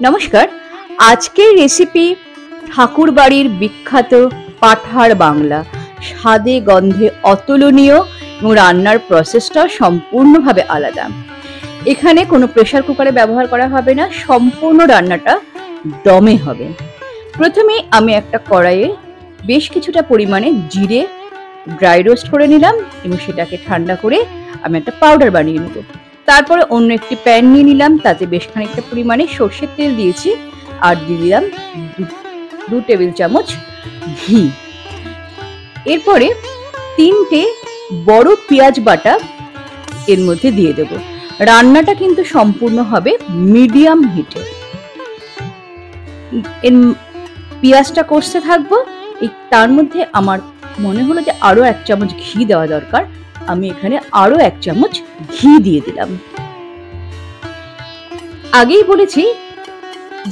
নমস্কার। আজকের রেসিপি ঠাকুর বাড়ির বিখ্যাত পাঠার বাংলা। স্বাদে গন্ধে অতুলনীয় এবং রান্নার প্রসেসটা সম্পূর্ণভাবে আলাদা। এখানে কোনো প্রেসার কুকারে ব্যবহার করা হবে না, সম্পূর্ণ রান্নাটা দমে হবে। প্রথমে আমি একটা কড়াইয়ে বেশ কিছুটা পরিমাণে জিরে ড্রাই রোস্ট করে নিলাম এবং সেটাকে ঠান্ডা করে আমি একটা পাউডার বানিয়ে নেব। তারপরে অন্য একটি প্যান নিয়ে নিলাম, তাতে বেশ খানিকটা পরিমাণে সর্ষের তেল দিয়েছি আর দিয়ে দিলাম 2 টেবিল চামচ ঘি। এরপরে 3টে বড় পেঁয়াজ বাটা এর মধ্যে দিয়ে দেব। রান্নাটা কিন্তু সম্পূর্ণ হবে মিডিয়াম হিটে। পেঁয়াজটা কষতে থাকবো। তার মধ্যে আমার মনে হলো যে আরো 1 চামচ ঘি দেওয়া দরকার। আমি এখানে আরো 1 চামচ ঘি দিয়ে দিলাম। আগেই বলেছি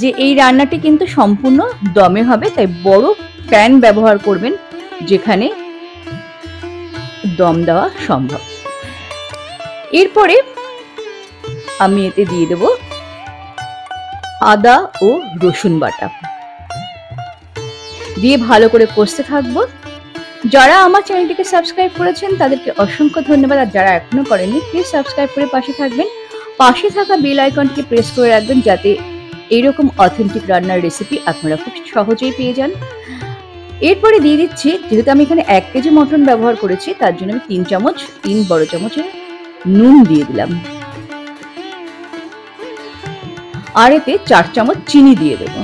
যে এই রান্নাটি কিন্তু সম্পূর্ণ দমে হবে, তাই বড় প্যান ব্যবহার করবেন যেখানে দম দেওয়া সম্ভব। এরপরে আমি এতে দিয়ে দেব আদা ও রসুন বাটা, দিয়ে ভালো করে কষতে থাকবো। যারা আমার চ্যানেলটিকে সাবস্ক্রাইব করেছেন তাদেরকে অসংখ্য ধন্যবাদ, আর যারা এখনো করেননি প্লিজ সাবস্ক্রাইব করে পাশে থাকবেন। পাশে থাকা বেল আইকনটিকে প্রেস করে রাখবেন যাতে এইরকম অথেন্টিক রান্নার রেসিপি আপনারা খুব সহজেই পেয়ে যান। এরপরে দিয়ে দিচ্ছি, যেহেতু আমি এখানে 1 কেজি মটন ব্যবহার করেছি তার জন্য আমি 3 বড় চামচের নুন দিয়ে দিলাম, আর এতে 4 চামচ চিনি দিয়ে দেব।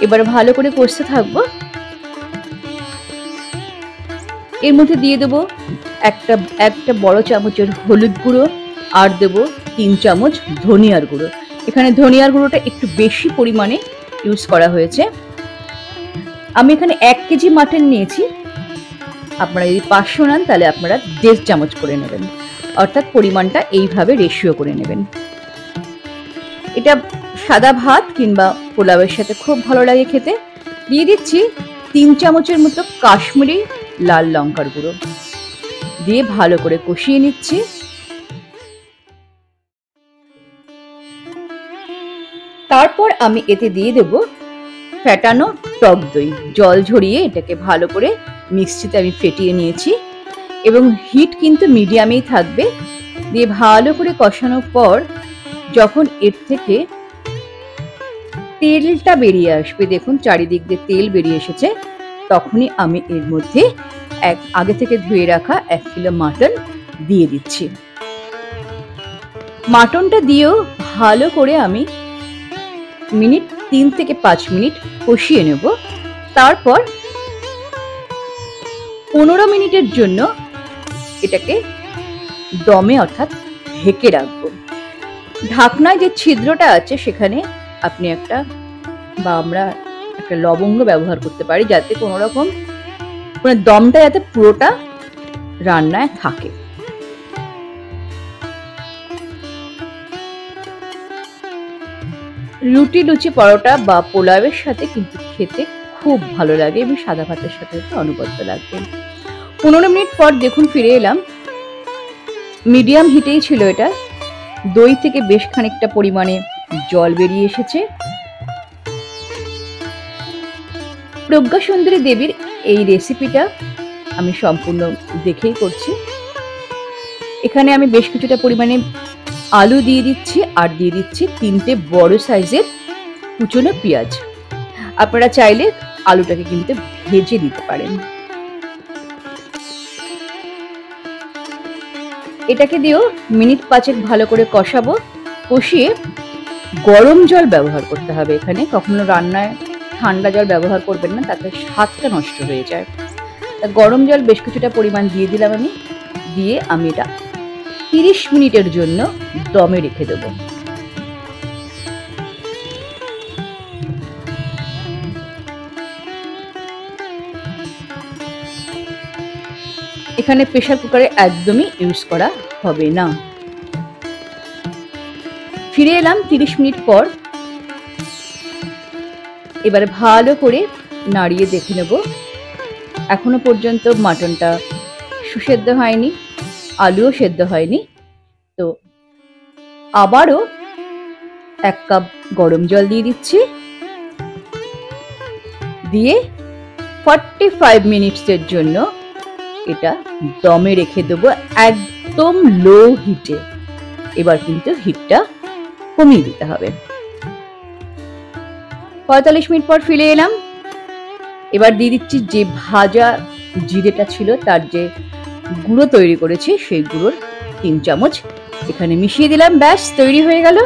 এবার ভালো করে কষতে থাকবো। এর মধ্যে দিয়ে দেবো একটা বড় চামচের হলুদ গুঁড়ো আর দেব 3 চামচ ধনিয়ার গুঁড়ো। এখানে ধনিয়ার গুঁড়োটা একটু বেশি পরিমাণে ইউজ করা হয়েছে। আমি এখানে 1 কেজি মাটন নিয়েছি, আপনারা যদি 500 নেন তাহলে আপনারা 1.5 চামচ করে নেবেন, অর্থাৎ পরিমাণটা এইভাবে রেশিও করে নেবেন। এটা সাদা ভাত কিংবা পোলাওয়ের সাথে খুব ভালো লাগে খেতে। দিয়ে দিচ্ছি 3 চামচের মতো কাশ্মীরি লাল লঙ্কার গুঁড়ো, দিয়ে ভালো করে কষিয়ে নিচ্ছি। তারপর আমি এতে দিয়ে দেব ফেটানো টক দই। জল ঝরিয়ে এটাকে ভালো করে মিক্সিতে আমি ফেটিয়ে নিয়েছি এবং হিট কিন্তু মিডিয়ামেই থাকবে। দিয়ে ভালো করে কষানোর পর যখন এর থেকে তেলটা বেরিয়ে আসবে, দেখুন চারিদিক দিয়ে তেল বেরিয়ে এসেছে, তখনই আমি এর মধ্যে আগে থেকে ধুয়ে রাখা 1 কিলো মাটন দিয়ে দিচ্ছি। মাটনটা দিয়েও ভালো করে আমি 3 থেকে 5 মিনিট কষিয়ে নেব। তারপর 15 মিনিটের জন্য এটাকে দমে অর্থাৎ ঢেকে রাখবো। ঢাকনায় যে ছিদ্রটা আছে সেখানে আপনি আমরা একটা লবঙ্গ ব্যবহার করতে পারি, যাতে কোনো রকম দমটা যাতে পুরোটা রান্নায় থাকে। রুটি, লুচি, পরোটা বা পোলাওয়ের সাথে কিন্তু খেতে খুব ভালো লাগে এবং সাদা ভাতের সাথে অনবদ্য লাগবে। 15 মিনিট পর দেখুন ফিরে এলাম। মিডিয়াম হিটেই ছিল এটা। দই থেকে বেশ খানিকটা পরিমাণে জল বেরিয়ে এসেছে। প্রজ্ঞা সুন্দরী দেবীর এই রেসিপিটা আমি সম্পূর্ণ দেখেই করছি। এখানে আমি বেশ কিছুটা পরিমাণে আলু দিয়ে দিচ্ছি আর দিয়ে দিচ্ছি 3টে বড় সাইজের কুচনো পেঁয়াজ। আপনারা চাইলে আলুটাকে কিন্তু ভেজে দিতে পারেন। এটাকে দিয়েও মিনিট 5 ভালো করে কষাবো। কষিয়ে গরম জল ব্যবহার করতে হবে। এখানে কখনো রান্নায় ঠান্ডা জল ব্যবহার করবেন না, তাতে স্বাদটা নষ্ট হয়ে যায়। গরম জল বেশ কিছুটা পরিমাণ দিয়ে দিলাম আমি। দিয়ে আমি এটা 30 মিনিটের জন্য দমে রেখে দেব। এখানে প্রেসার কুকারে একদমই ইউজ করা হবে না। ফিরে এলাম 30 মিনিট পর। এবারে ভালো করে নাড়িয়ে দেখে নেব। এখনো পর্যন্ত মাটনটা সুসেদ্ধ হয়নি, আলুও সেদ্ধ হয়নি। তো আবারও 1 কাপ গরম জল দিয়ে দিচ্ছি, দিয়ে 45 মিনিটসের জন্য এটা দমে রেখে দেবো একদম লো হিটে। এবার কিন্তু হিটটা কমিয়ে দিতে হবে। 45 মিনিট পর ফিরে এলাম। এবার দিয়ে দিচ্ছি যে ভাজা জিরেটা ছিল তার যে গুঁড়ো তৈরি করেছি সেই গুঁড়োর 3 চামচ এখানে মিশিয়ে দিলাম। ব্যাস তৈরি হয়ে গেল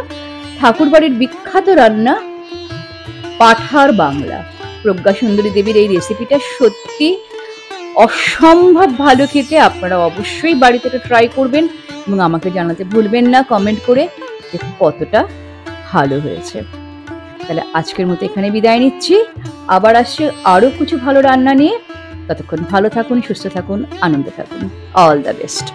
ঠাকুরবাড়ির বিখ্যাত রান্না পাঠার বাংলা। প্রজ্ঞা সুন্দরী দেবীর এই রেসিপিটা সত্যি অসম্ভব ভালো খেতে। আপনারা অবশ্যই বাড়িতে ট্রাই করবেন এবং আমাকে জানাতে ভুলবেন না কমেন্ট করে যে কতটা ভালো হয়েছে। তাহলে আজকের মতো এখানে বিদায় নিচ্ছি, আবার আসছে আরো কিছু ভালো রান্না নিয়ে। ততক্ষণ ভালো থাকুন, সুস্থ থাকুন, আনন্দে থাকুন। All the best.